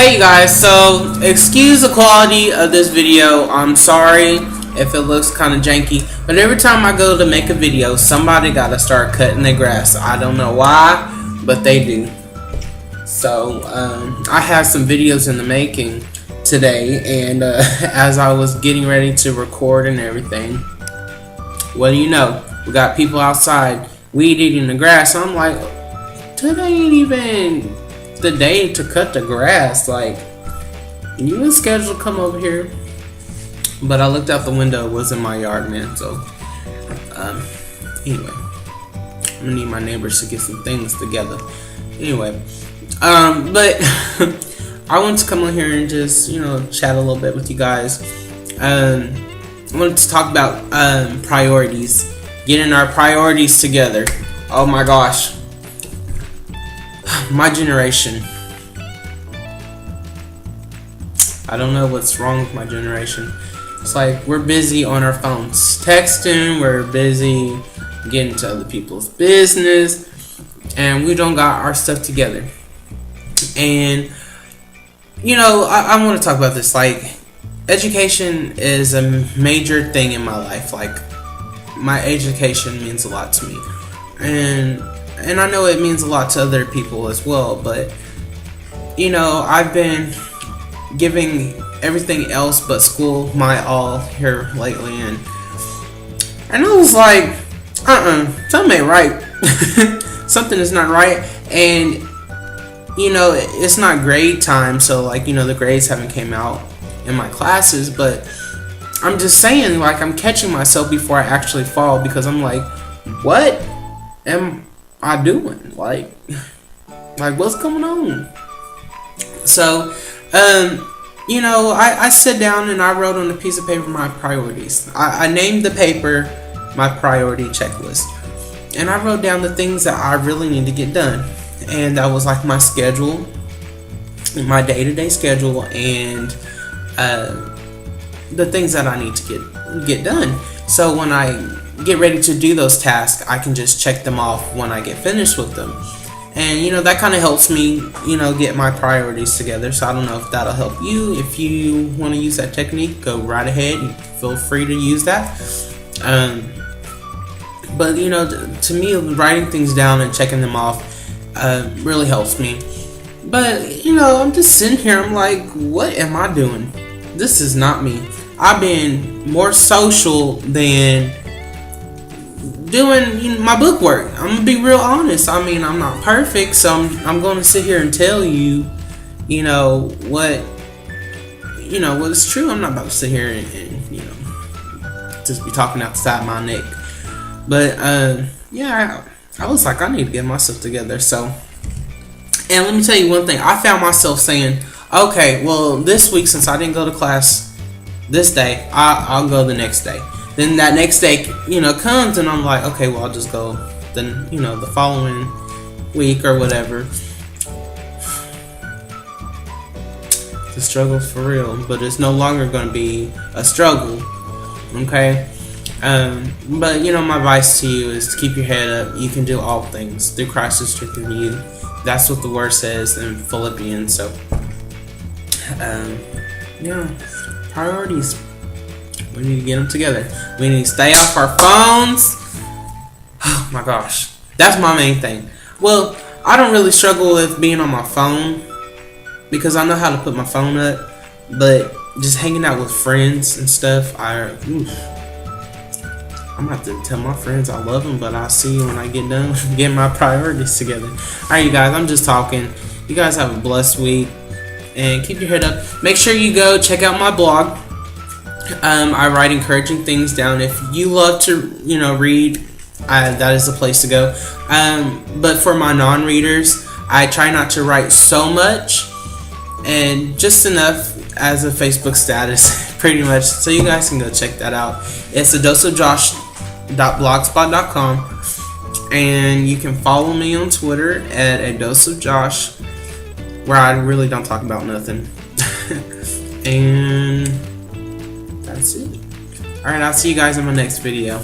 Hey you guys, so excuse the quality of this video. I'm sorry if it looks kind of janky, but every time I go to make a video, somebody gotta start cutting their grass. I don't know why, but they do. So I have some videos in the making today, and as I was getting ready to record and everything, what do you know? We got people outside weed eating the grass. So I'm like, today ain't even the day to cut the grass. Like, you was scheduled to come over here, but I looked out the window. It was in my yard, man. So anyway, I'm gonna need my neighbors to get some things together. Anyway, but I wanted to come on here and just, chat a little bit with you guys. I wanted to talk about priorities, getting our priorities together. Oh my gosh, my generation. I don't know what's wrong with my generation. It's like we're busy on our phones, texting, we're busy getting to other people's business, and we don't got our stuff together. And I want to talk about this. Like, education is a major thing in my life. Like, my education means a lot to me, and I know it means a lot to other people as well. But I've been giving everything else but school my all here lately, and I was like, something ain't right. Something is not right. And it's not grade time, so the grades haven't came out in my classes, but I'm just saying, like, I'm catching myself before I actually fall, because I'm like, what am I doing? Like what's going on? So I sit down and I wrote on a piece of paper my priorities. I named the paper my priority checklist, and I wrote down the things that I really need to get done. And that was like my schedule, my day-to-day schedule, and the things that I need to get done. So when I get ready to do those tasks, I can just check them off when I get finished with them. And that kind of helps me, get my priorities together. So I don't know if that'll help you. If you want to use that technique, go right ahead. You feel free to use that. But to me, writing things down and checking them off really helps me. But I'm just sitting here, I'm like, what am I doing? This is not me. I've been more social than doing my book work. I'm gonna be real honest. I mean, I'm not perfect, so I'm gonna sit here and tell you what is true. I'm not about to sit here and just be talking outside my neck. But I was like, I need to get myself together. So, and let me tell you one thing. I found myself saying, okay, well, this week, since I didn't go to class this day, I'll go the next day. Then that next day, comes, and I'm like, okay, well, I'll just go then, the following week or whatever. The struggle's for real, but it's no longer going to be a struggle, okay? But my advice to you is to keep your head up. You can do all things through Christ who strengthens you. That's what the word says in Philippians. So, priorities. We need to get them together. We need to stay off our phones. Oh my gosh, that's my main thing. Well, I don't really struggle with being on my phone because I know how to put my phone up. But just hanging out with friends and stuff, I'm gonna have to tell my friends I love them, but I'll see you when I get done getting my priorities together. Alright, you guys, I'm just talking. You guys have a blessed week, and keep your head up. Make sure you go check out my blog. I write encouraging things down. If you love to, read, that is the place to go. But for my non-readers, I try not to write so much, and just enough as a Facebook status, pretty much. So you guys can go check that out. It's adoseofjosh.blogspot.com, and you can follow me on Twitter at adoseofjosh, where I really don't talk about nothing. And that's it. Alright, I'll see you guys in my next video.